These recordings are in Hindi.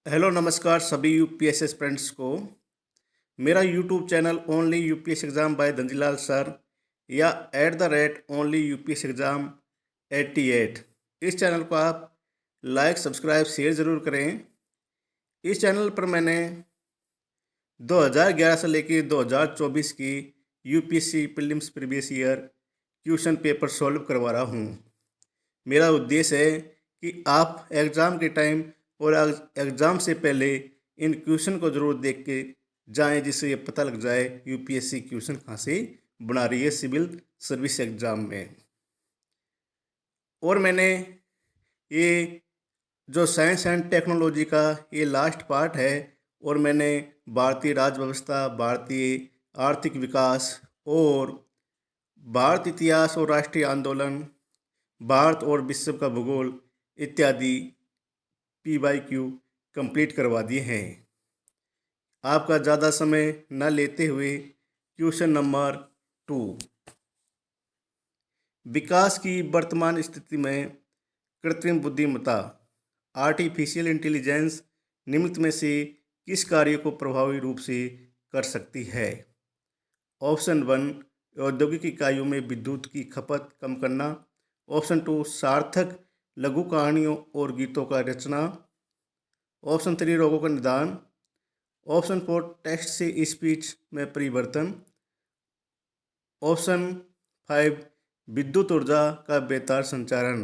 हेलो नमस्कार सभी यूपीएससी एस्पिरेंट्स को। मेरा YouTube channel only UPSC exam by Dhanjilal sir या @ओनली यूपीएससी एग्ज़ाम 88 इस चैनल को आप लाइक सब्सक्राइब शेयर ज़रूर करें। इस चैनल पर मैंने 2011 से लेकर 2024 की UPSC prelims previous year question paper solve करवा रहा हूँ। मेरा उद्देश्य है कि आप एग्ज़ाम के टाइम और एग्ज़ाम से पहले इन क्वेश्चन को ज़रूर देख के जाएँ, जिससे ये पता लग जाए यूपीएससी क्वेश्चन कहाँ से बना रही है सिविल सर्विस एग्ज़ाम में। और मैंने ये जो साइंस एंड टेक्नोलॉजी का ये लास्ट पार्ट है, और मैंने भारतीय राज्य व्यवस्था, भारतीय आर्थिक विकास और भारत इतिहास और राष्ट्रीय आंदोलन, भारत और विश्व का भूगोल इत्यादि PYQ कंप्लीट करवा दिए हैं। आपका ज़्यादा समय न लेते हुए क्वेश्चन नंबर 2, विकास की वर्तमान स्थिति में कृत्रिम बुद्धिमत्ता आर्टिफिशियल इंटेलिजेंस निम्नलिखित में से किस कार्य को प्रभावी रूप से कर सकती है? ऑप्शन 1 औद्योगिक इकाइयों में विद्युत की खपत कम करना। ऑप्शन 2 सार्थक लघु कहानियों और गीतों का रचना। ऑप्शन 3 रोगों का निदान। ऑप्शन 4 टेक्स्ट से स्पीच में परिवर्तन। ऑप्शन 5 विद्युत ऊर्जा का बेतार संचारण।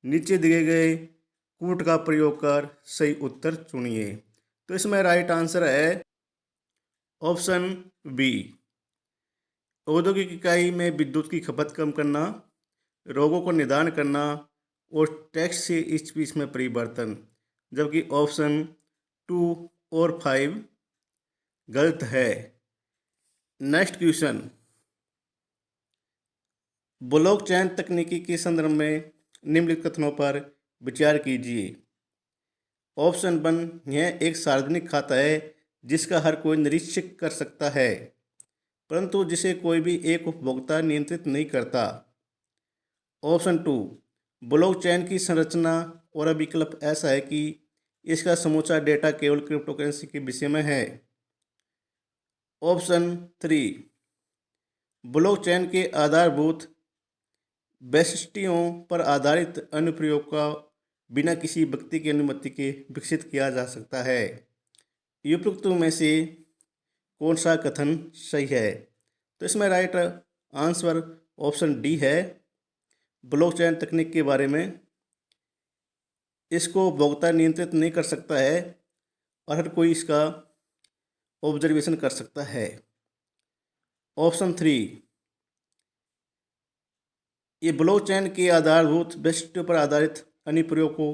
नीचे दिए गए कूट का प्रयोग कर सही उत्तर चुनिए। तो इसमें राइट आंसर है ऑप्शन बी, औद्योगिक इकाई में विद्युत की खपत कम करना, रोगों को निदान करना और टेक्स्ट से स्पीच में परिवर्तन। जबकि ऑप्शन 2 और 5 गलत है। नेक्स्ट क्वेश्चन, ब्लॉकचेन तकनीकी के संदर्भ में निम्नलिखित कथनों पर विचार कीजिए। ऑप्शन 1 यह एक सार्वजनिक खाता है जिसका हर कोई निरीक्षण कर सकता है, परंतु जिसे कोई भी एक उपभोक्ता नियंत्रित नहीं करता। ऑप्शन 2 ब्लॉकचेन की संरचना और विकल्प ऐसा है कि इसका समूचा डेटा केवल क्रिप्टोकरेंसी के विषय में है। ऑप्शन 3 ब्लॉकचेन के आधारभूत वैशिष्ट्यों पर आधारित अनुप्रयोग का बिना किसी व्यक्ति की अनुमति के विकसित किया जा सकता है। उपयुक्त में से कौन सा कथन सही है? तो इसमें राइट आंसर ऑप्शन डी है। ब्लॉकचेन तकनीक के बारे में इसको उपभोक्ता नियंत्रित नहीं कर सकता है और हर कोई इसका ऑब्जर्वेशन कर सकता है। ऑप्शन 3 ये ब्लॉकचेन के आधारभूत वैशिष्ट्यों पर आधारित अनुप्रयोग को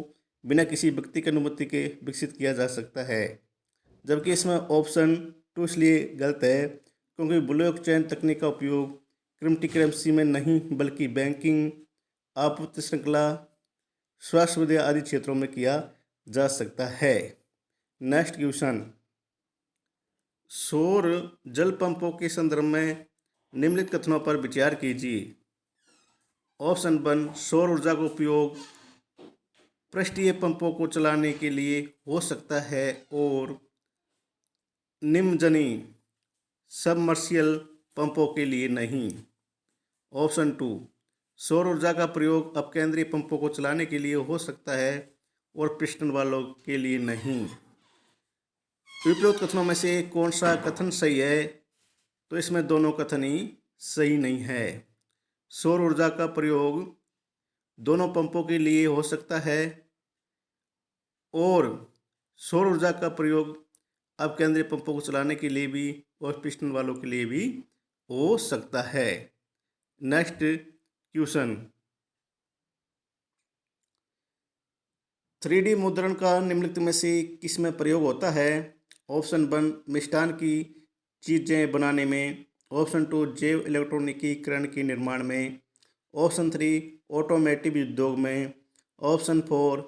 बिना किसी व्यक्ति की अनुमति के विकसित किया जा सकता है। जबकि इसमें ऑप्शन 2 इसलिए गलत है क्योंकि ब्लॉकचेन तकनीक का उपयोग क्रिप्टोकरेंसी में नहीं बल्कि बैंकिंग, आपूर्ति श्रृंखला, स्वास्थ्य विद्या आदि क्षेत्रों में किया जा सकता है। नेक्स्ट क्वेश्चन, सौर जल पंपों के संदर्भ में निम्नलिखित कथनों पर विचार कीजिए। ऑप्शन 1 सौर ऊर्जा का उपयोग पृष्ठीय पंपों को चलाने के लिए हो सकता है और निम्नजनी सबमर्सिबल पंपों के लिए नहीं। ऑप्शन 2 सौर ऊर्जा का प्रयोग अपकेंद्रीय पंपों को चलाने के लिए हो सकता है और पिस्टन वालों के लिए नहीं। उपरोक्त कथनों में से कौन सा कथन सही है? तो इसमें दोनों कथन ही सही नहीं है। सौर ऊर्जा का प्रयोग दोनों पंपों के लिए हो सकता है और सौर ऊर्जा का प्रयोग अपकेंद्रीय पंपों को चलाने के लिए भी और पिस्टन वालों के लिए भी हो सकता है। नेक्स्ट क्वेश्चन, 3D मुद्रण का निम्नलिखित में से किस में प्रयोग होता है? ऑप्शन 1 मिष्टान की चीज़ें बनाने में। ऑप्शन 2 जैव इलेक्ट्रॉनिकीकरण के निर्माण में। ऑप्शन 3 ऑटोमेटिव उद्योग में। ऑप्शन 4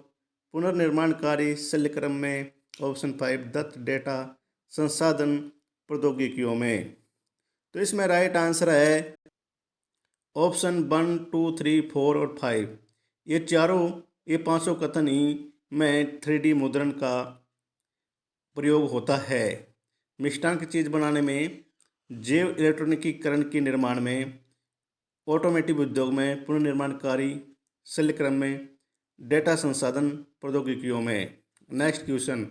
पुनर्निर्माणकारी शल्यक्रम में। ऑप्शन 5 दत्त डेटा संसाधन प्रौद्योगिकियों में। तो इसमें राइट आंसर है ऑप्शन 1, 2, 3, 4 और 5। ये पांचों कथन ही में 3D मुद्रण का प्रयोग होता है। मिष्टान की चीज़ बनाने में, जैव इलेक्ट्रॉनिकीकरण के निर्माण में, ऑटोमेटिव उद्योग में, पुनर्निर्माणकारी शल्यक्रम में, डेटा संसाधन प्रौद्योगिकियों में। नेक्स्ट क्वेश्चन,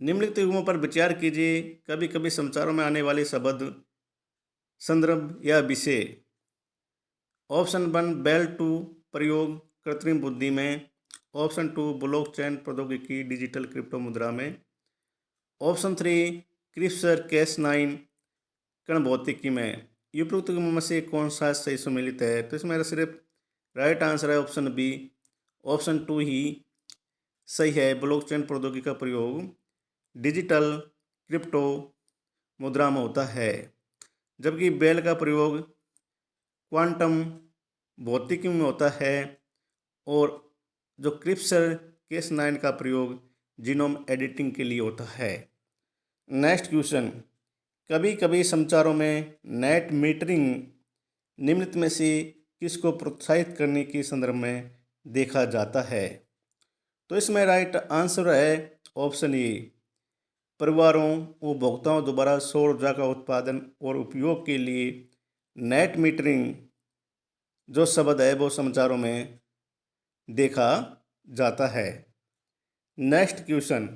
निम्नलिखित युग्मों पर विचार कीजिए। कभी कभी समाचारों में आने वाले शब्द, संदर्भ या विषय। ऑप्शन 1 बेल टू प्रयोग कृत्रिम बुद्धि में। ऑप्शन 2 ब्लॉकचेन प्रौद्योगिकी डिजिटल क्रिप्टो मुद्रा में। ऑप्शन 3 क्रिप्सर कैस 9 कण भौतिकी में। उपरोक्त में से कौन सा सही सम्मिलित है? तो इसमें सिर्फ राइट आंसर है ऑप्शन बी, ऑप्शन 2 ही सही है। ब्लॉकचेन प्रौद्योगिकी का प्रयोग डिजिटल क्रिप्टो मुद्रा में होता है, जबकि बेल का प्रयोग क्वांटम भौतिकी में होता है और जो क्रिप्सर केस 9 का प्रयोग जीनोम एडिटिंग के लिए होता है। नेक्स्ट क्वेश्चन, कभी कभी समाचारों में नेट मीटरिंग निम्नलिखित में से किसको प्रोत्साहित करने के संदर्भ में देखा जाता है? तो इसमें राइट आंसर है ऑप्शन ए, परिवारों उपभोक्ताओं द्वारा सौर ऊर्जा का उत्पादन और उपयोग के लिए नेट मीटरिंग जो शब्द है वो समाचारों में देखा जाता है। नेक्स्ट क्वेश्चन,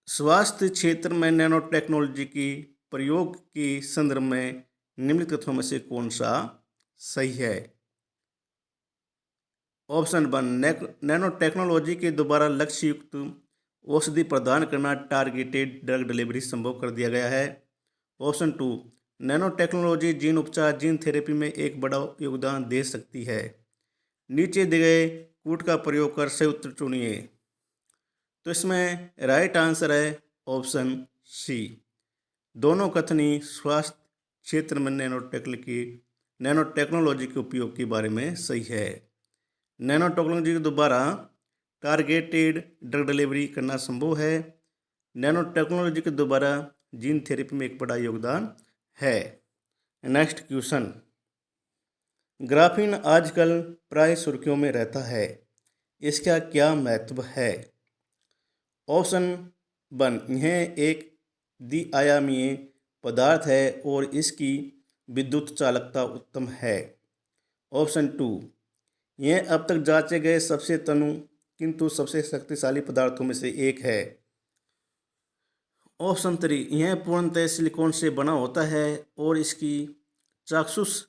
स्वास्थ्य क्षेत्र में नैनो टेक्नोलॉजी की प्रयोग के संदर्भ में निम्नलिखित कथनों में से कौन सा सही है? ऑप्शन 1 नैनो टेक्नोलॉजी के द्वारा लक्ष्ययुक्त औषधि प्रदान करना, टारगेटेड ड्रग डिलीवरी संभव कर दिया गया है। ऑप्शन 2 नैनो टेक्नोलॉजी जीन उपचार जीन थेरेपी में एक बड़ा योगदान दे सकती है। नीचे दिए गए कूट का प्रयोग कर सही उत्तर चुनिए। तो इसमें राइट आंसर है ऑप्शन सी, दोनों कथनी स्वास्थ्य क्षेत्र में नैनो टेक्नोलॉजी के उपयोग के बारे में सही है। नैनो टेक्नोलॉजी के द्वारा टारगेटेड ड्रग डिलीवरी करना संभव है। नैनो टेक्नोलॉजी के द्वारा जीन थेरेपी में एक बड़ा योगदान है। नेक्स्ट क्वेश्चन, ग्राफीन आजकल प्राय सुर्खियों में रहता है, इसका क्या महत्व है? ऑप्शन 1 यह एक द्विआयामीय पदार्थ है और इसकी विद्युत चालकता उत्तम है। ऑप्शन 2 यह अब तक जांचे गए सबसे तनु किंतु सबसे शक्तिशाली पदार्थों में से एक है। ऑप्शन 3 यह पूर्णतः सिलिकॉन से बना होता है और इसकी चाक्षुष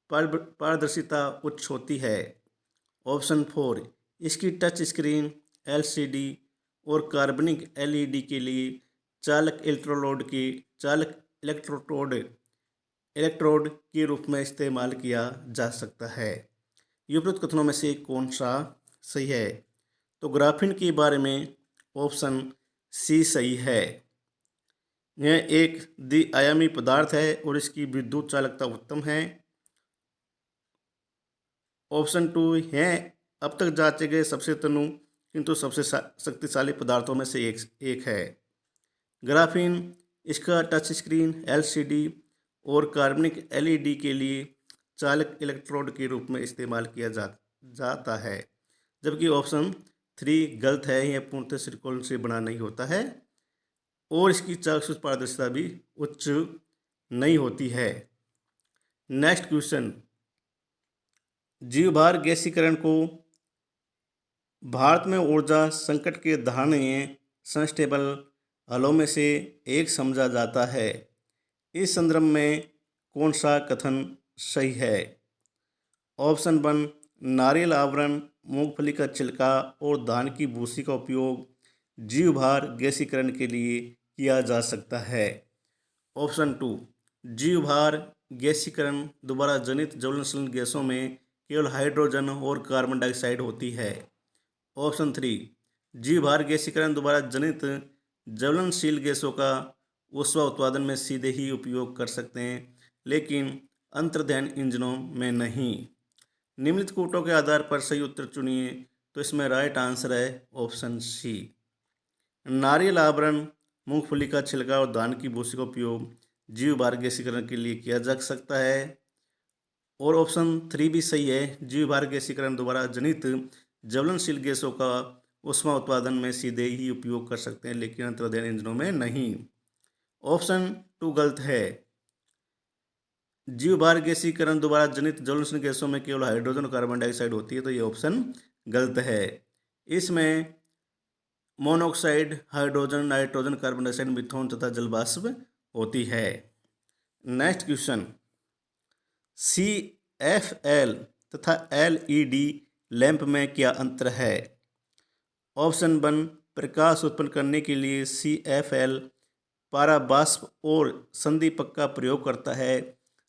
पारदर्शिता उच्च होती है। ऑप्शन 4 इसकी टच स्क्रीन, एलसीडी और कार्बनिक एलईडी के लिए चालक इलेक्ट्रोड के रूप में इस्तेमाल किया जा सकता है। उपरोक्त कथनों में से कौन सा सही है? तो ग्राफीन के बारे में ऑप्शन सी सही है। यह एक द्विआयामी पदार्थ है और इसकी विद्युत चालकता उत्तम है। ऑप्शन 2 यह अब तक जांचे गए सबसे तनु किंतु सबसे शक्तिशाली पदार्थों में से एक है। ग्राफीन इसका टच स्क्रीन, एलसीडी और कार्बनिक एलईडी के लिए चालक इलेक्ट्रोड के रूप में इस्तेमाल किया जाता है, जबकि ऑप्शन 3 गलत है। यह पूर्णतः सिलिकॉन से बना नहीं होता है और इसकी चाक्षुष पारदर्शिता भी उच्च नहीं होती है। नेक्स्ट क्वेश्चन, जीवभार गैसीकरण को भारत में ऊर्जा संकट के धारणीय सस्टेनेबल हलों में से एक समझा जाता है। इस संदर्भ में कौन सा कथन सही है? ऑप्शन 1 नारियल आवरण, मूंगफली का छिलका और धान की भूसी का उपयोग जीवभार गैसीकरण के लिए किया जा सकता है। ऑप्शन 2 जीवभार गैसीकरण द्वारा जनित ज्वलनशील गैसों में केवल हाइड्रोजन और कार्बन डाइऑक्साइड होती है। ऑप्शन 3 जीवभार गैसीकरण द्वारा जनित ज्वलनशील गैसों का ऊष्मा उत्पादन में सीधे ही उपयोग कर सकते हैं, लेकिन अंतर्दहन इंजनों में नहीं। निम्नलिखित कूटों के आधार पर सही उत्तर चुनिए। तो इसमें राइट आंसर है ऑप्शन सी, नारियल आवरण, मूंगफली का छिलका और धान की भूसी का उपयोग जीवभार गैसीकरण के लिए किया जा सकता है। और ऑप्शन 3 भी सही है, जीवभार गैसीकरण द्वारा जनित ज्वलनशील गैसों का ऊष्मा उत्पादन में सीधे ही उपयोग कर सकते हैं, लेकिन अंतर्दहन इंजनों में नहीं। ऑप्शन 2 गलत है। जीवभार गैसीकरण द्वारा जनित ज्वलनशील गैसों में केवल हाइड्रोजन और कार्बन डाइऑक्साइड होती है, तो ये ऑप्शन गलत है। इसमें monoxide, hydrogen, nitrogen, carbon dioxide, methane तथा जलवाष्प होती है। नेक्स्ट क्वेश्चन, CFL तथा LED लैंप में क्या अंतर है? ऑप्शन 1, प्रकाश उत्पन्न करने के लिए CFL पाराबाष्प और संदीपक का प्रयोग करता है,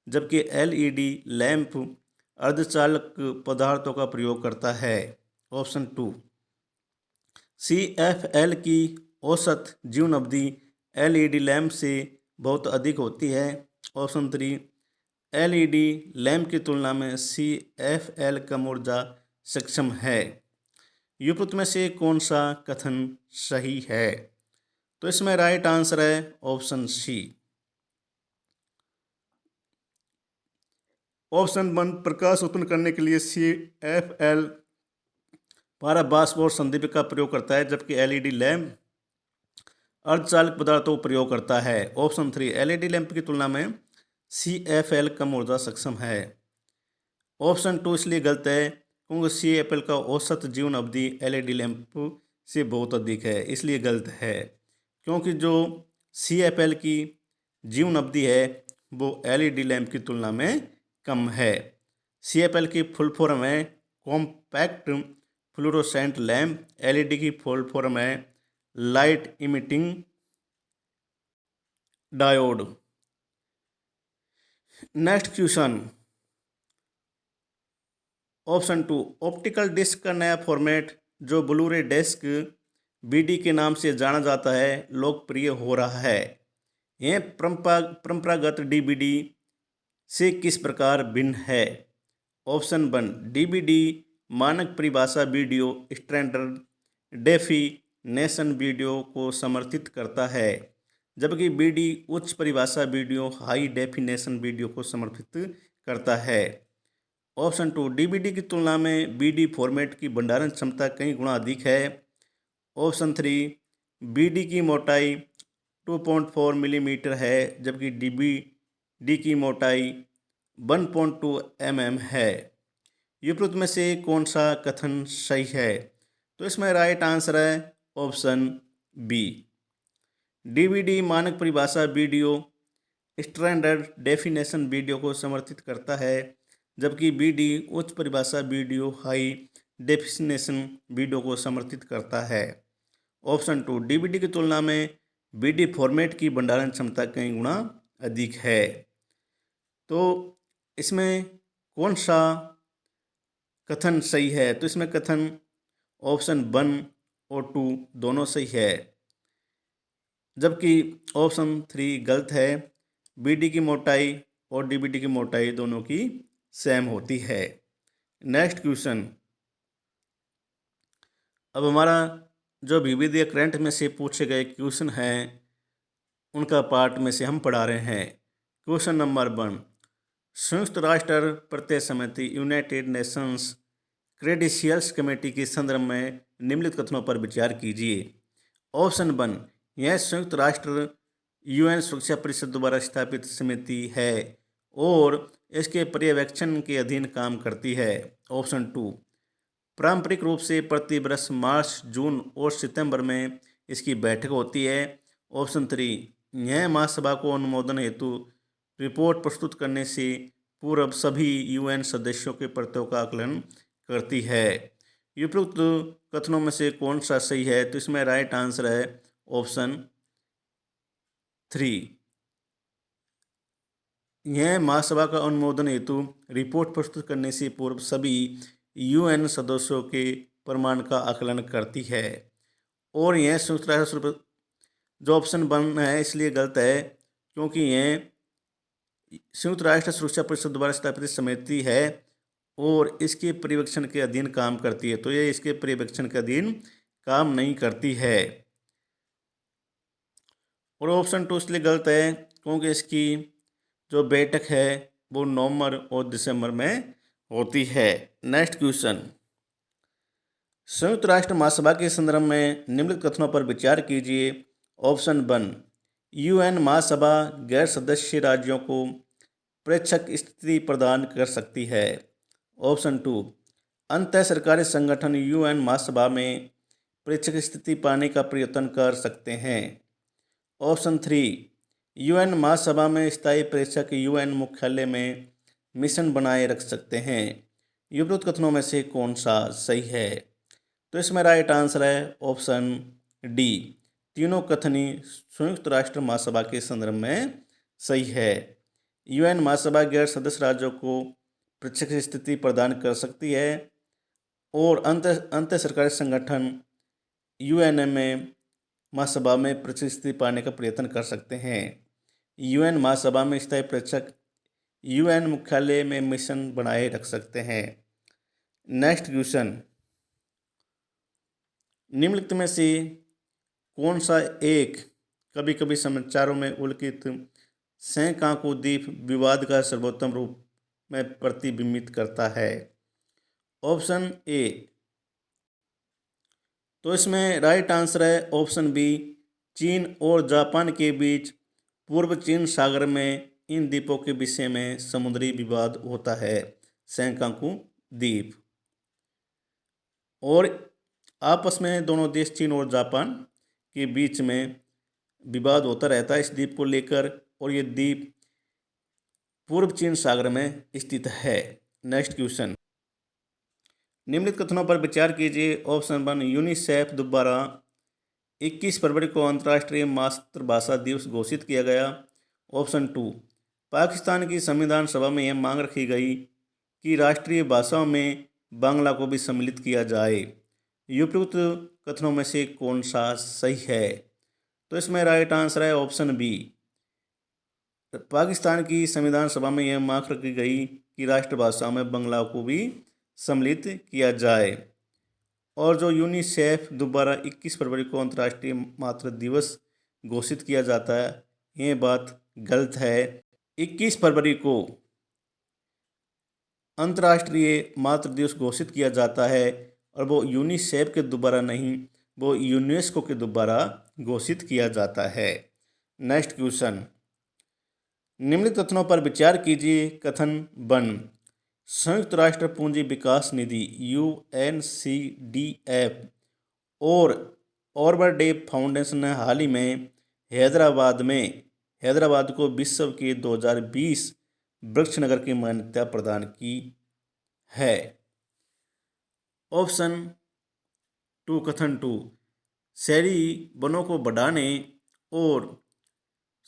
जबकि LED लैंप अर्धचालक पदार्थों का प्रयोग करता है। ऑप्शन 2, CFL की औसत जीवन अवधि LED लैंप से बहुत अधिक होती है। ऑप्शन 3, LED लैंप की तुलना में CFL कम ऊर्जा सक्षम है। उपरोक्त में से कौन सा कथन सही है? तो इसमें राइट आंसर है ऑप्शन सी। ऑप्शन 1, प्रकाश उत्पन्न करने के लिए CFL पाराबाष्प और संदीपक का प्रयोग करता है, जबकि LED लैंप अर्धचालक पदार्थों का प्रयोग करता है। ऑप्शन 3, LED लैंप की तुलना में CFL कम ऊर्जा सक्षम है। ऑप्शन 2 इसलिए गलत है क्योंकि CFL का औसत जीवन अवधि LED लैंप से बहुत अधिक है, इसलिए गलत है। क्योंकि जो CFL की जीवन अवधि है वो LED लैंप की तुलना में कम है। CFL की फुल फॉर्म है कॉम्पैक्ट फ्लोरोसेंट लैंप, LED की फुल फॉर्म है light emitting diode. Next question, option 2, optical disc का नया फॉर्मेट जो ब्लू-रे डिस्क BD के नाम से जाना जाता है लोकप्रिय हो रहा है। यह परंपरागत DVD से किस प्रकार भिन्न है? ऑप्शन 1, DVD मानक परिभाषा वीडियो स्टैंडर्ड डेफिनेशन वीडियो को समर्थित करता है, जबकि BD उच्च परिभाषा वीडियो हाई डेफिनेशन वीडियो को समर्थित करता है। ऑप्शन 2, DVD की तुलना में BD फॉर्मेट की भंडारण क्षमता कई गुना अधिक है। ऑप्शन 3, BD की मोटाई 2.4 मिलीमीटर है, जबकि DVD की मोटाई 1.2 mm है। उपरोक्त में से कौन सा कथन सही है? तो इसमें राइट आंसर है ऑप्शन बी। DVD मानक परिभाषा वीडियो स्टैंडर्ड डेफिनेशन वीडियो को समर्थित करता है, जबकि BD उच्च परिभाषा वीडियो हाई डेफिनेशन वीडियो को समर्थित करता है। ऑप्शन 2, DVD की तुलना में BD फॉर्मेट की भंडारण क्षमता कई गुना अधिक है। तो इसमें कौन सा कथन सही है? तो इसमें कथन ऑप्शन 1 और 2 दोनों सही है, जबकि ऑप्शन 3 गलत है। BD की मोटाई और DVD की मोटाई दोनों की सेम होती है। नेक्स्ट क्वेश्चन, अब हमारा जो विविध करंट में से पूछे गए क्वेश्चन हैं उनका पार्ट में से हम पढ़ा रहे हैं। क्वेश्चन नंबर 1, संयुक्त राष्ट्र प्रत्यय समिति यूनाइटेड नेशंस क्रेडेंशियल्स कमेटी के संदर्भ में निम्नलिखित कथनों पर विचार कीजिए। ऑप्शन 1, यह संयुक्त राष्ट्र UN सुरक्षा परिषद द्वारा स्थापित समिति है और इसके पर्यवेक्षण के अधीन काम करती है। ऑप्शन 2, पारंपरिक रूप से प्रति वर्ष मार्च, जून और सितंबर में इसकी बैठक होती है। ऑप्शन 3, यह महासभा को अनुमोदन हेतु रिपोर्ट प्रस्तुत करने से पूर्व सभी UN सदस्यों के प्रत्ययों का आकलन करती है। उपरोक्त कथनों में से कौन सा सही है? तो इसमें राइट आंसर है ऑप्शन 3। यह महासभा का अनुमोदन हेतु रिपोर्ट प्रस्तुत करने से पूर्व सभी UN सदस्यों के प्रमाण का आकलन करती है। और यह संयुक्त राष्ट्र जो ऑप्शन 1 है इसलिए गलत है, क्योंकि यह संयुक्त राष्ट्र सुरक्षा परिषद द्वारा स्थापित समिति है और इसके पर्यवेक्षण के अधीन काम करती है, तो ये इसके पर्यवेक्षण के अधीन काम नहीं करती है। और ऑप्शन 2 इसलिए गलत है क्योंकि इसकी जो बैठक है वो नवंबर और दिसंबर में होती है। नेक्स्ट क्वेश्चन, संयुक्त राष्ट्र महासभा के संदर्भ में निम्नलिखित कथनों पर विचार कीजिए। ऑप्शन 1, यूएन महासभा गैर सदस्य राज्यों को प्रेक्षक स्थिति प्रदान कर सकती है। ऑप्शन 2, अंतः सरकारी संगठन यूएन महासभा में प्रेक्षक स्थिति पाने का प्रयत्न कर सकते हैं। ऑप्शन 3, यूएन महासभा में स्थायी प्रेक्षक यूएन मुख्यालय में मिशन बनाए रख सकते हैं। उपरोक्त कथनों में से कौन सा सही है? तो इसमें राइट आंसर है ऑप्शन डी, तीनों कथनी संयुक्त राष्ट्र महासभा के संदर्भ में सही है। यूएन महासभा गैर सदस्य राज्यों को प्रेक्षक स्थिति प्रदान कर सकती है और अंतर सरकारी संगठन यूएन में महासभा में प्रेक्षक स्थिति पाने का प्रयत्न कर सकते हैं। यूएन महासभा में स्थायी प्रेक्षक यूएन मुख्यालय में मिशन बनाए रख सकते हैं। नेक्स्ट क्वेश्चन, निम्नलिखित में से कौन सा एक कभी कभी समाचारों में उल्लेखित शंकाकु द्वीप विवाद का सर्वोत्तम रूप में प्रतिबिंबित करता है? ऑप्शन ए, तो इसमें राइट आंसर है ऑप्शन बी, चीन और जापान के बीच पूर्व चीन सागर में इन द्वीपों के विषय में समुद्री विवाद होता है, शंकाकु द्वीप। और आपस में दोनों देश चीन और जापान के बीच में विवाद होता रहता है इस द्वीप को लेकर, और ये द्वीप पूर्व चीन सागर में स्थित है। नेक्स्ट क्वेश्चन, निम्नलिखित कथनों पर विचार कीजिए। ऑप्शन 1, यूनिसेफ द्वारा 21 फरवरी को अंतर्राष्ट्रीय मातृभाषा दिवस घोषित किया गया। ऑप्शन 2, पाकिस्तान की संविधान सभा में यह मांग रखी गई कि राष्ट्रीय भाषाओं में बांग्ला को भी सम्मिलित किया जाए। उपयुक्त कथनों में से कौन सा सही है? तो इसमें राइट आंसर है ऑप्शन बी, पाकिस्तान की संविधान सभा में यह मांग रखी गई कि राष्ट्रभाषाओं में बांग्ला को भी सम्मिलित किया जाए। और जो यूनिसेफ द्वारा 21 फरवरी को अंतर्राष्ट्रीय मातृ दिवस घोषित किया जाता है, ये बात गलत है। 21 फरवरी को अंतर्राष्ट्रीय मातृ दिवस घोषित किया जाता है और वो यूनिसेफ के द्वारा नहीं, वो यूनेस्को के द्वारा घोषित किया जाता है। नेक्स्ट क्वेश्चन, निम्नलिखित कथनों पर विचार कीजिए। कथन 1, संयुक्त राष्ट्र पूंजी विकास निधि UNCDF और ऑर्बर डे फाउंडेशन ने हाल ही में हैदराबाद को विश्व के 2020 वृक्ष नगर की मान्यता प्रदान की है। ऑप्शन 2, कथन 2, शहरी वनों को बढ़ाने और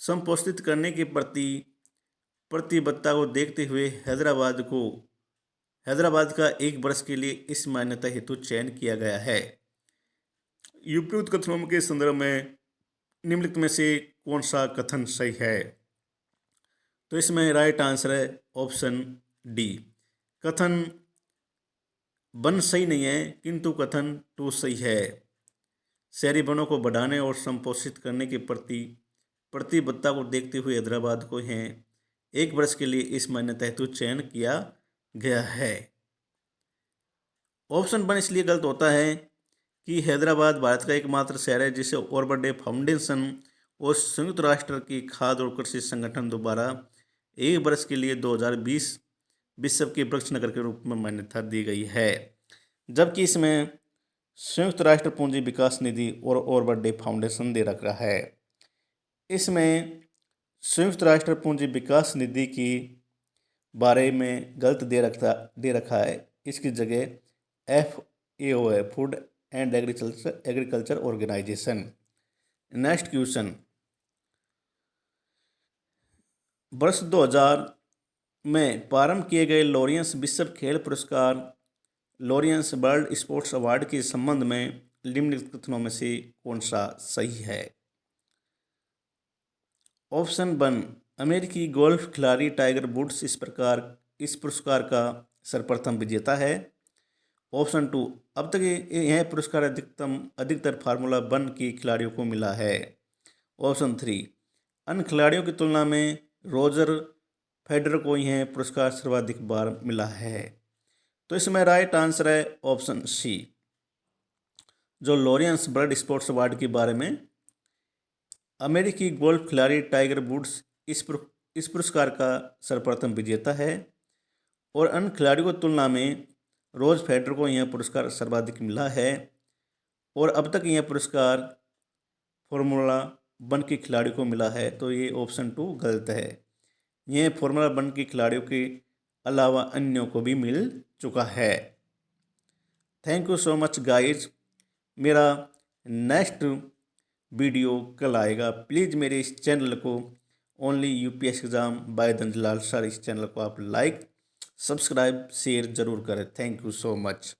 संपोषित करने के प्रति प्रतिबद्धता को देखते हुए हैदराबाद का 1 वर्ष के लिए इस मान्यता हेतु चयन किया गया है। उपयुक्त कथनों के संदर्भ में निम्नलिखित में से कौन सा कथन सही है? तो इसमें राइट आंसर है ऑप्शन डी, कथन 1 सही नहीं है किंतु कथन 2 सही है। शहरी वनों को बढ़ाने और संपोषित करने के प्रति प्रतिबद्धता को देखते हुए हैदराबाद को 1 वर्ष के लिए इस मान्यता हेतु चयन किया गया है। ऑप्शन 1 इसलिए गलत होता है कि हैदराबाद भारत का एकमात्र शहर है जिसे ऑर्बर डे फाउंडेशन और संयुक्त राष्ट्र की खाद्य और कृषि संगठन द्वारा 1 वर्ष के लिए 2020 विश्व के वृक्ष नगर के रूप में मान्यता दी गई है, जबकि इसमें संयुक्त राष्ट्र पूंजी विकास निधि और ऑर्बर डे फाउंडेशन दे रखा है। इसमें संयुक्त राष्ट्र पूंजी विकास निधि की बारे में गलत दे रखा है, इसकी जगह FAO है, food and agriculture organisation. Next question, वर्ष 2000 में प्रारंभ किए गए लॉरेंस विश्व खेल पुरस्कार लॉरेंस वर्ल्ड स्पोर्ट्स अवार्ड के संबंध में निम्नलिखित कथनों में से कौन सा सही है? ऑप्शन 1, अमेरिकी गोल्फ खिलाड़ी टाइगर वुड्स इस पुरस्कार का सर्वप्रथम विजेता है। ऑप्शन 2, अब तक यह पुरस्कार अधिकतर फार्मूला 1 के खिलाड़ियों को मिला है। ऑप्शन 3, अन्य खिलाड़ियों की तुलना में रोजर फेडरर को यह पुरस्कार सर्वाधिक बार मिला है। तो इसमें राइट आंसर है ऑप्शन सी, जो लॉरेंस बर्ड स्पोर्ट्स अवार्ड के बारे में। अमेरिकी गोल्फ खिलाड़ी टाइगर वुड्स इस पुरस्कार का सर्वप्रथम विजेता है और अन्य खिलाड़ियों की तुलना में रोज फेडरर को यह पुरस्कार सर्वाधिक मिला है और अब तक यह पुरस्कार फार्मूला 1 के खिलाड़ियों को मिला है, तो ये ऑप्शन 2 गलत है। यह फार्मूला 1 के खिलाड़ियों के अलावा अन्यों को भी मिल चुका है। Thank you so much guys. मेरा नेक्स्ट वीडियो कल आएगा। प्लीज़ मेरे इस चैनल को only UPSC exam by Dhanlal sir, इस चैनल को आप लाइक सब्सक्राइब शेयर ज़रूर करें। Thank you so much.